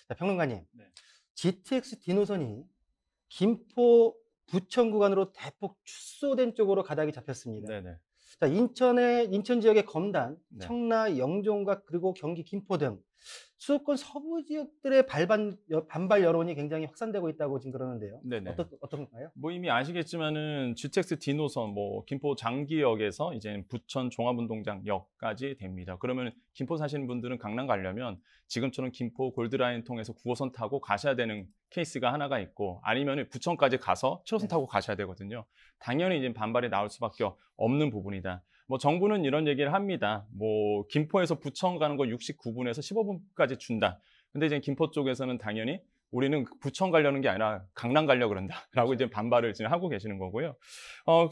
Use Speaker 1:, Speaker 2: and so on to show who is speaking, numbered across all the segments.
Speaker 1: 자, 평론가님,
Speaker 2: 네.
Speaker 1: GTX D 노선이 김포 부천 구간으로 대폭 축소된 쪽으로 가닥이 잡혔습니다.
Speaker 2: 네네.
Speaker 1: 자, 인천 지역의 검단,
Speaker 2: 네.
Speaker 1: 청라, 영종각 그리고 경기 김포 등 수도권 서부 지역들의 반발 여론이 굉장히 확산되고 있다고 지금 그러는데요.
Speaker 2: 네네.
Speaker 1: 어떤가요?
Speaker 2: 뭐 이미 아시겠지만은 GTX D 노선 뭐 김포 장기역에서 이제 부천 종합운동장역까지 됩니다. 그러면 김포 사시는 분들은 강남 가려면 지금처럼 김포 골드라인 통해서 9호선 타고 가셔야 되는 케이스가 하나가 있고, 아니면은 부천까지 가서 7호선 타고 가셔야 되거든요. 당연히 이제 반발이 나올 수밖에 없는 부분이다. 뭐 정부는 이런 얘기를 합니다. 뭐 김포에서 부천 가는 거 69분에서 15분까지 준다. 근데 이제 김포 쪽에서는 당연히 우리는 부천 가려는 게 아니라 강남 가려고 그런다라고 이제 반발을 지금 하고 계시는 거고요.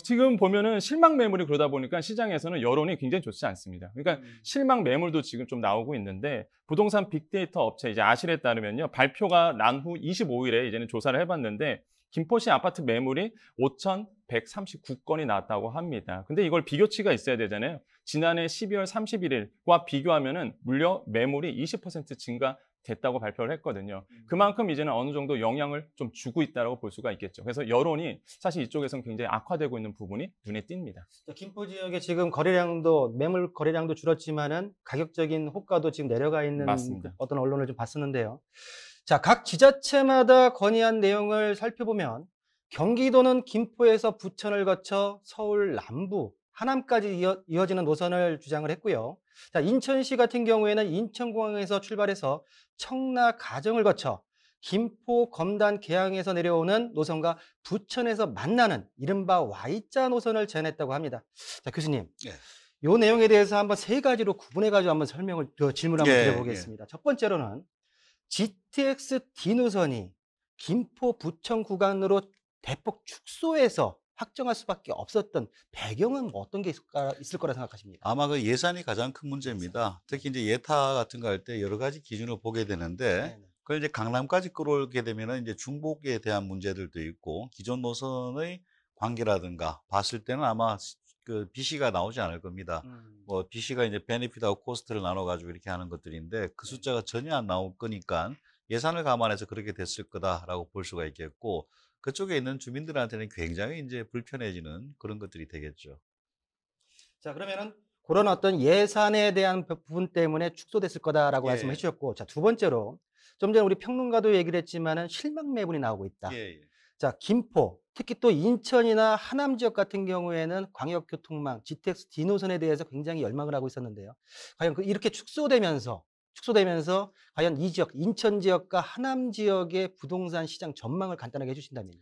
Speaker 2: 지금 보면은 실망 매물이 그러다 보니까 시장에서는 여론이 굉장히 좋지 않습니다. 그러니까 실망 매물도 지금 좀 나오고 있는데, 부동산 빅데이터 업체 이제 아실에 따르면요, 발표가 난 후 25일에 이제는 조사를 해봤는데 김포시 아파트 매물이 5,139건이 나왔다고 합니다. 근데 이걸 비교치가 있어야 되잖아요. 지난해 12월 31일과 비교하면은 무려 매물이 20% 증가됐다고 발표를 했거든요. 그만큼 이제는 어느 정도 영향을 좀 주고 있다고 볼 수가 있겠죠. 그래서 여론이 사실 이쪽에서는 굉장히 악화되고 있는 부분이 눈에 띕니다.
Speaker 1: 김포 지역에 지금 매물 거래량도 줄었지만은 가격적인 호가도 지금 내려가 있는
Speaker 2: 맞습니다.
Speaker 1: 어떤 언론을 좀 봤었는데요. 자, 각 지자체마다 건의한 내용을 살펴보면 경기도는 김포에서 부천을 거쳐 서울 남부, 하남까지 이어지는 노선을 주장을 했고요. 자, 인천시 같은 경우에는 인천공항에서 출발해서 청라 가정을 거쳐 김포 검단 계양에서 내려오는 노선과 부천에서 만나는 이른바 Y자 노선을 제안했다고 합니다. 자, 교수님.
Speaker 3: 예.
Speaker 1: 이 내용에 대해서 한번 세 가지로 구분해가지고 한번 질문을 한번
Speaker 3: 예,
Speaker 1: 드려보겠습니다. 첫 번째로는 GTX D 노선이 김포 부천 구간으로 대폭 축소해서 확정할 수밖에 없었던 배경은 뭐 어떤 게 있을 거라 생각하십니까?
Speaker 3: 아마 그 예산이 가장 큰 문제입니다. 특히 이제 예타 같은 거 할 때 여러 가지 기준을 보게 되는데,
Speaker 1: 네네.
Speaker 3: 그걸 이제 강남까지 끌어올게 되면은 이제 중복에 대한 문제들도 있고, 기존 노선의 관계라든가 봤을 때는 아마 그 BC가 나오지 않을 겁니다. 뭐 BC가 이제 베네핏하고 코스트를 나눠가지고 이렇게 하는 것들인데, 그 숫자가 전혀 안 나올 거니까 예산을 감안해서 그렇게 됐을 거다라고 볼 수가 있겠고, 그쪽에 있는 주민들한테는 굉장히 이제 불편해지는 그런 것들이 되겠죠.
Speaker 1: 자, 그러면은 그런 어떤 예산에 대한 부분 때문에 축소됐을 거다라고 말씀해
Speaker 3: 예.
Speaker 1: 주셨고, 자, 두 번째로 좀 전에 우리 평론가도 얘기를 했지만은 실망 매물이 나오고 있다.
Speaker 3: 예, 예.
Speaker 1: 자, 김포, 특히 또 인천이나 하남 지역 같은 경우에는 광역교통망, GTX D 노선에 대해서 굉장히 열망을 하고 있었는데요. 과연 이렇게 축소되면서 과연 이 지역, 인천 지역과 하남 지역의 부동산 시장 전망을 간단하게 해주신다면요.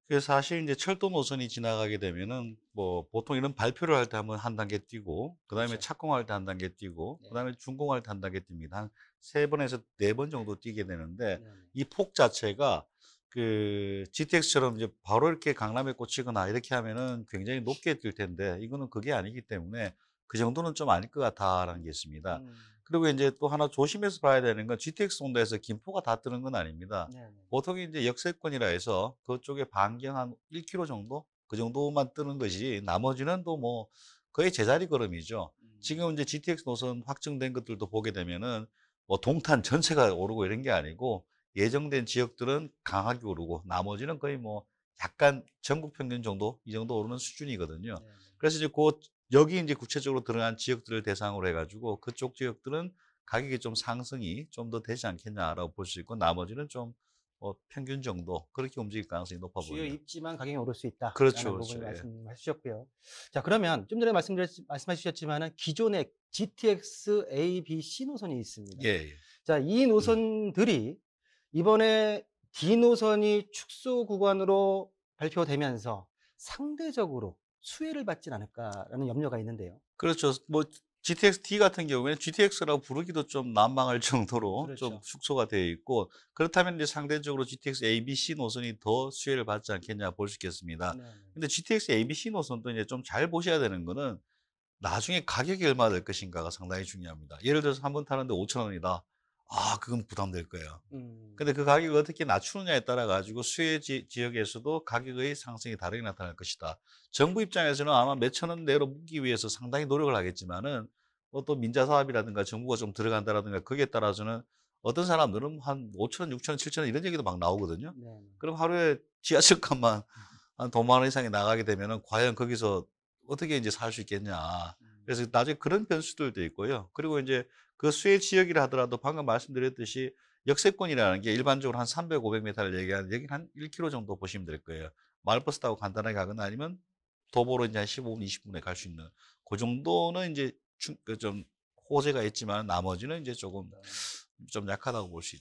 Speaker 3: 그래서 사실 이제 철도 노선이 지나가게 되면은 뭐 보통 이런 발표를 할 때 한번 한 단계 뛰고, 그다음에
Speaker 1: 그렇죠.
Speaker 3: 착공할 때 한 단계 뛰고,
Speaker 1: 네.
Speaker 3: 그다음에 준공할 때 한 단계 뜁니다. 한 3번에서 4번 정도 뛰게 되는데,
Speaker 1: 네네.
Speaker 3: 이 폭 자체가 그 GTX처럼 이제 바로 이렇게 강남에 꽂히거나 이렇게 하면은 굉장히 높게 뛸 텐데, 이거는 그게 아니기 때문에 그 정도는 좀 아닐 것 같다라는 게 있습니다. 그리고 이제 또 하나 조심해서 봐야 되는 건, GTX 온도에서 김포가 다 뜨는 건 아닙니다.
Speaker 1: 네네.
Speaker 3: 보통 이제 역세권이라 해서 그쪽에 반경 한 1km 정도? 그 정도만 뜨는 것이, 나머지는 또 뭐 거의 제자리 걸음이죠. 지금 이제 GTX 노선 확정된 것들도 보게 되면은 뭐 동탄 전체가 오르고 이런 게 아니고, 예정된 지역들은 강하게 오르고 나머지는 거의 뭐 약간 전국 평균 정도, 이 정도 오르는 수준이거든요.
Speaker 1: 네네.
Speaker 3: 그래서 이제 여기 이제 구체적으로 들어간 지역들을 대상으로 해가지고 그쪽 지역들은 가격이 좀 상승이 좀 더 되지 않겠냐라고 볼 수 있고, 나머지는 좀 평균 정도 그렇게 움직일 가능성이 높아
Speaker 1: 주요
Speaker 3: 보여요.
Speaker 1: 입지만 가격이 오를 수 있다라는
Speaker 3: 그렇죠,
Speaker 1: 부분을
Speaker 3: 그렇죠. 예.
Speaker 1: 말씀해 주셨고요. 자, 그러면 좀 전에 말씀해 주셨지만은 기존의 GTX A, B, C 노선이 있습니다.
Speaker 3: 예, 예.
Speaker 1: 자, 이 노선들이 이번에 D 노선이 축소 구간으로 발표되면서 상대적으로 수혜를 받진 않을까라는 염려가 있는데요.
Speaker 3: 그렇죠. 뭐 GTX-D 같은 경우에는 GTX라고 부르기도 좀 난망할 정도로
Speaker 1: 그렇죠.
Speaker 3: 좀 축소가 되어 있고, 그렇다면 이제 상대적으로 GTX A, B, C 노선이 더 수혜를 받지 않겠냐 볼 수 있겠습니다.
Speaker 1: 네네.
Speaker 3: 근데 GTX A, B, C 노선도 이제 좀 잘 보셔야 되는 거는, 나중에 가격이 얼마 될 것인가가 상당히 중요합니다. 예를 들어서 한 번 타는데 5,000원이다. 아, 그건 부담될 거예요. 근데 그 가격을 어떻게 낮추느냐에 따라 가지고 수혜 지역에서도 가격의 상승이 다르게 나타날 것이다. 정부 입장에서는 아마 몇천 원 내로 묻기 위해서 상당히 노력을 하겠지만은, 또 민자 사업이라든가 정부가 좀 들어간다라든가 거기에 따라서는 어떤 사람들은 한 5천 원, 6천 원, 7천 원 이런 얘기도 막 나오거든요.
Speaker 1: 네.
Speaker 3: 그럼 하루에 지하철 값만 한 5만 원 이상이 나가게 되면은 과연 거기서 어떻게 이제 살 수 있겠냐. 그래서 나중에 그런 변수들도 있고요. 그리고 이제 그 수혜 지역이라 하더라도 방금 말씀드렸듯이 역세권이라는 게 일반적으로 한 300, 500m를 얘기하는 여기는 한 1km 정도 보시면 될 거예요. 마을버스 타고 간단하게 가거나 아니면 도보로 이제 한 15분, 20분에 갈 수 있는 그 정도는 이제 좀 호재가 있지만 나머지는 이제 조금 좀 약하다고 볼 수 있죠.